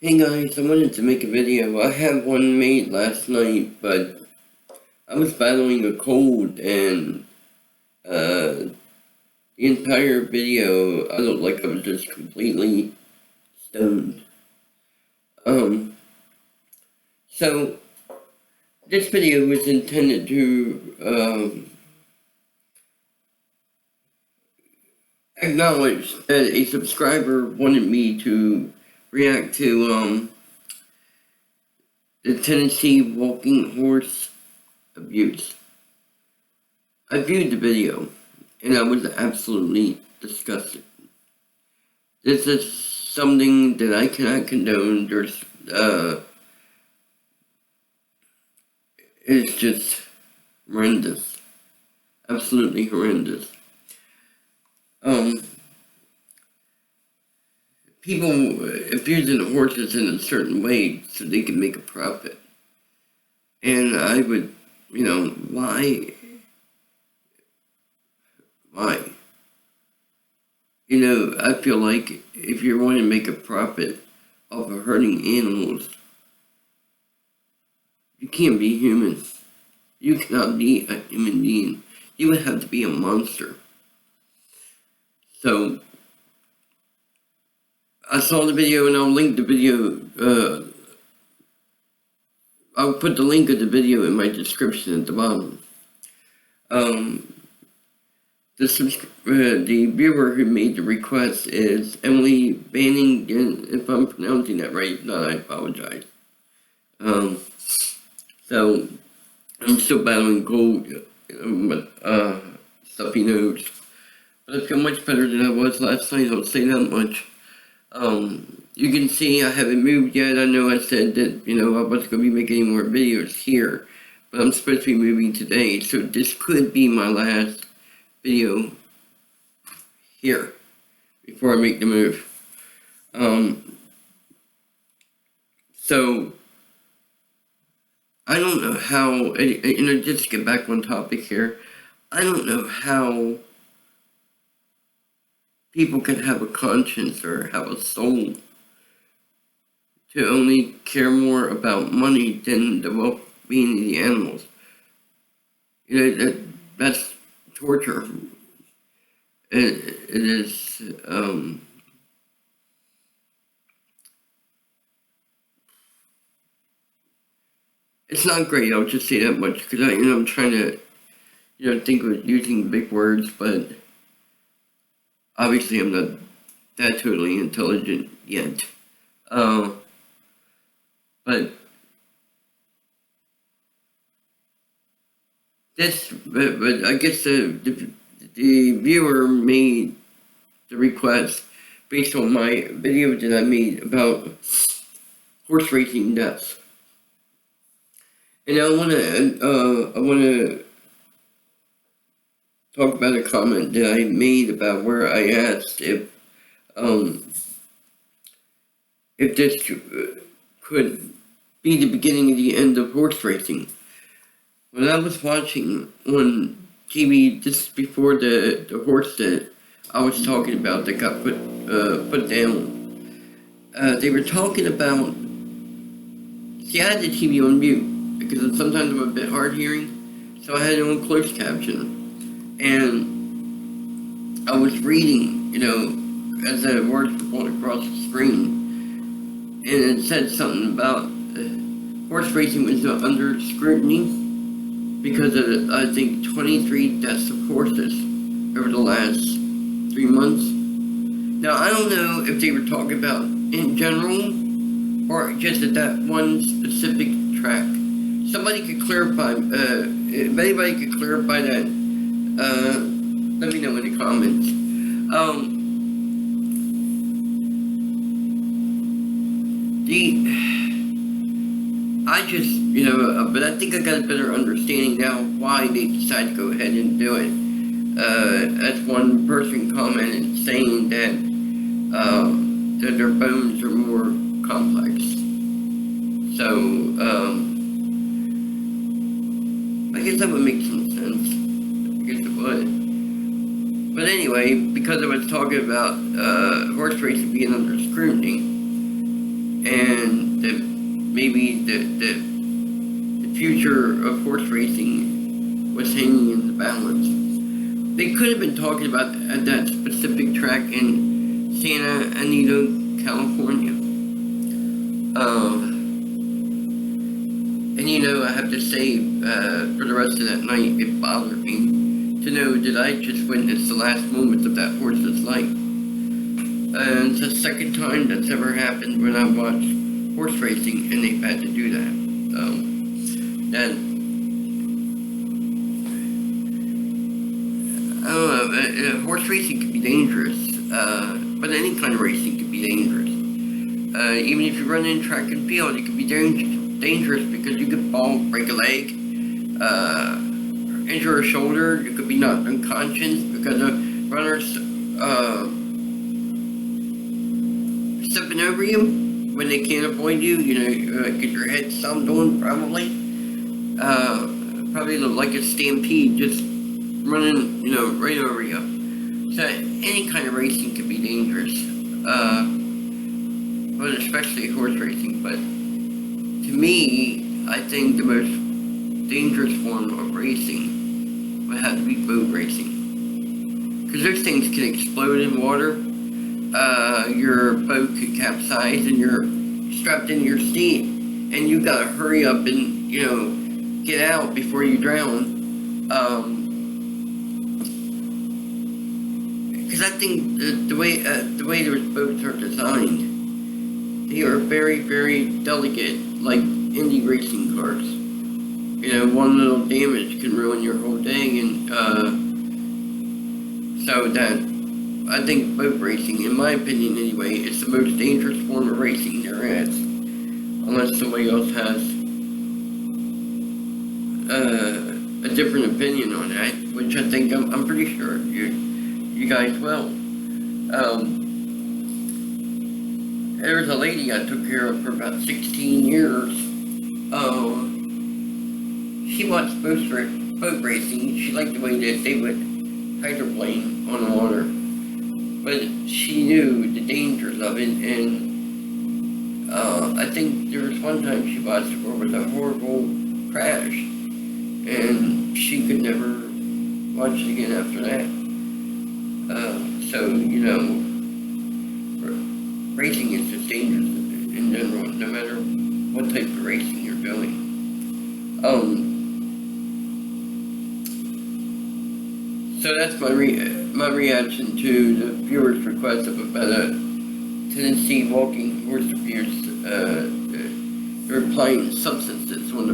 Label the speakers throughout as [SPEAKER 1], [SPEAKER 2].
[SPEAKER 1] Hey guys, I wanted to make a video. I had one made last night, but I was battling a cold and the entire video I looked like I was just completely stoned. Um, so this video was intended to acknowledge that a subscriber wanted me to react to the Tennessee walking horse abuse. I viewed the video, and I was absolutely disgusted. This is something that I cannot condone. It's just horrendous. Absolutely horrendous. Um, People abusing horses in a certain way so they can make a profit. And I would, why? Why? I feel like if you want to make a profit off of hurting animals, you can't be human. You cannot be a human being. You would have to be a monster. So, I saw the video and I'll link the video, I'll put the link of the video in my description at the bottom. The viewer who made the request is Emily Banning. If I'm pronouncing that right, if not, I apologize. So I'm still battling cold, but stuffy nose. But I feel much better than I was last night. I'll say that much. You can see I haven't moved yet. I know I said that I wasn't going to be making any more videos here, but I'm supposed to be moving today, so this could be my last video here before I make the move. So I don't know how, just to get back on topic here, I don't know how people can have a conscience or have a soul to only care more about money than the well-being of the animals. That's torture. It is, it's not great, I'll just say that much, because I'm trying to, think of using big words, but obviously I'm not that totally intelligent yet. But but I guess the viewer made the request based on my video that I made about horse racing deaths. And I wanna talk about a comment that I made about where I asked if this could be the beginning of the end of horse racing. When I was watching on TV just before the horse that I was talking about that got put down, they were talking about. See, I had the TV on mute because sometimes I'm a bit hard hearing, so I had it on closed caption, and I was reading, as the words were going across the screen, and it said something about horse racing was under scrutiny because of, I think, 23 deaths of horses over the last 3 months. Now, I don't know if they were talking about in general or just at that one specific track. Somebody could clarify, if anybody could clarify that, let me know in the comments. But I think I got a better understanding now why they decided to go ahead and do it. As one person commented, saying that their bones are more complex. So, I guess that would make some sense. I guess it would. But anyway, because I was talking about horse racing being under scrutiny, and that maybe the future of horse racing was hanging in the balance. They could have been talking about at that specific track in Santa Anita, California. And I have to say, for the rest of that night, it bothered me to know that I just witnessed the last moments of that horse's life. And it's the second time that's ever happened when I watched horse racing, and they've had to do that. That, I don't know, horse racing can be dangerous, but any kind of racing can be dangerous. Even if you run in track and field, it can be dangerous because you could fall, break a leg, injure a shoulder. You could be knocked unconscious because of runners stepping over you when they can't avoid you. Get your head stomped on, probably. Probably like a stampede, just running, right over you. So any kind of racing can be dangerous, but especially horse racing. But to me, I think the most dangerous form of racing would have to be boat racing, because those things can explode in water. Your boat could capsize, and you're strapped into your seat, and you gotta hurry up and get out before you drown. Because I think the way those boats are designed, they are very, very delicate, like Indy racing cars. One little damage can ruin your whole day, and so that I think boat racing, in my opinion anyway, is the most dangerous form of racing there is, unless somebody else has a different opinion on that, which I think I'm pretty sure you guys will. There was a lady I took care of for about 16 years. She watched boat racing. She liked the way that they would hydroplane on the water, but she knew the dangers of it, and I think there was one time she watched where it was a horrible crash, and she could never watch it again after that. Racing is just dangerous in general, no matter what type of racing you're doing. So that's my reaction to the viewer's request of about a Tennessee walking horse abuse. They're applying substances on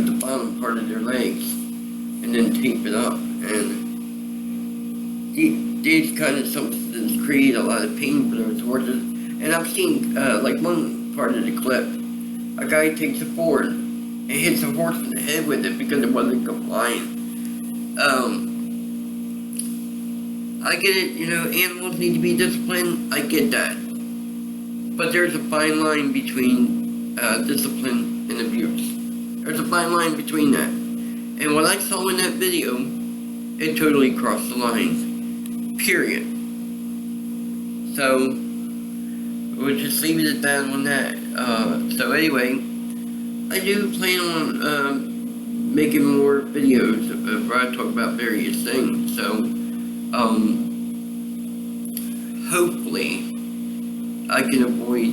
[SPEAKER 1] the bottom part of their legs, and then tape it up. And these kind of substances create a lot of pain for those horses. And I've seen, like one part of the clip, a guy takes a board and hits a horse in the head with it because it wasn't complying. I get it, animals need to be disciplined, I get that. But there's a fine line between discipline and abuse. There's a fine line between that. And what I saw in that video, it totally crossed the line. Period. So, we'll just leave it at that on that. So anyway, I do plan on making more videos where I talk about various things. So, hopefully, I can avoid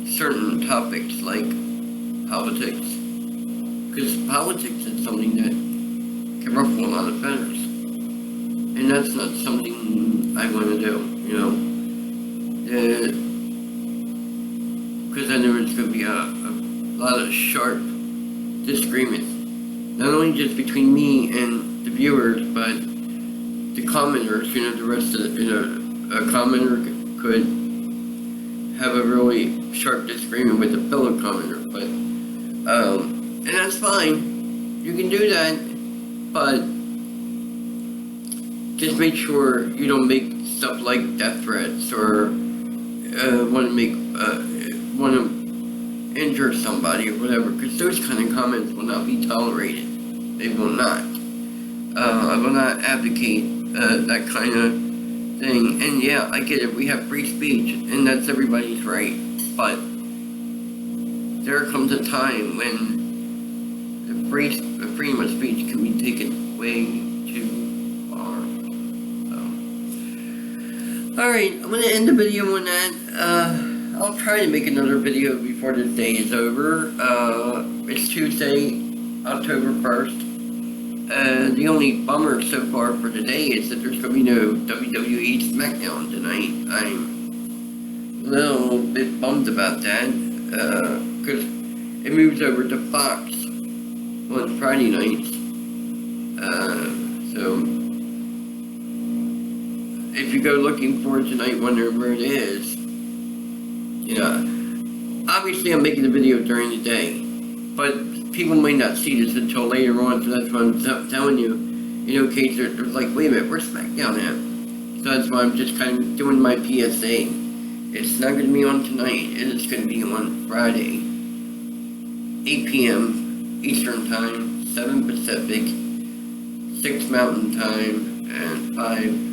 [SPEAKER 1] certain topics like politics, because politics is something that can ruffle a lot of feathers, and that's not something I want to do, because I know it's going to be a lot of sharp disagreements, not only just between me and the viewers, but the commenters. The rest of a commenter could have a really sharp disagreement with a fellow commenter, but and that's fine. You can do that, but just make sure you don't make stuff like death threats or want to injure somebody or whatever, because those kind of comments will not be tolerated. They will not. I will not advocate that kind of thing. And yeah, I get it. We have free speech, and that's everybody's right. But there comes a time when the freedom of speech can be taken way too far. So, alright, I'm gonna end the video on that. I'll try to make another video before this day is over. It's Tuesday, October 1st. The only bummer so far for today is that there's going to be no WWE SmackDown tonight. I'm a little bit bummed about that, because it moves over to Fox on Friday nights. So, if you go looking for it tonight, wondering where it is, you know, obviously I'm making the video during the day, but people might not see this until later on, so that's why I'm telling you, in case they're like, wait a minute, where's SmackDown at? So that's why I'm just kind of doing my PSA. It's not going to be on tonight, it's going to be on Friday, 8 p.m. Eastern Time, 7 Pacific, 6 Mountain Time, and 5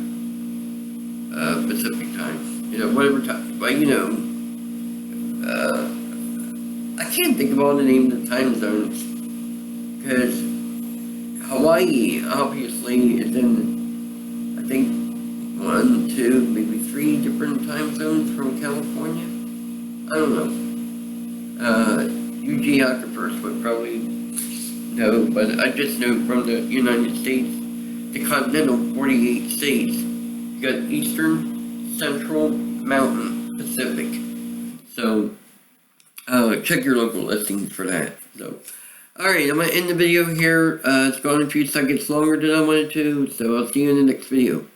[SPEAKER 1] Pacific Time. Whatever time, but I can't think of all the names of time zones, because Hawaii obviously is in, I think, 1, 2, maybe 3 different time zones from California. I don't know. You geographers would probably know, but I just know from the United States, the continental 48 states, you got Eastern, Central, Mountain, Pacific. So, check your local listings for that. So, alright, I'm going to end the video here. It's gone a few seconds longer than I wanted to, so I'll see you in the next video.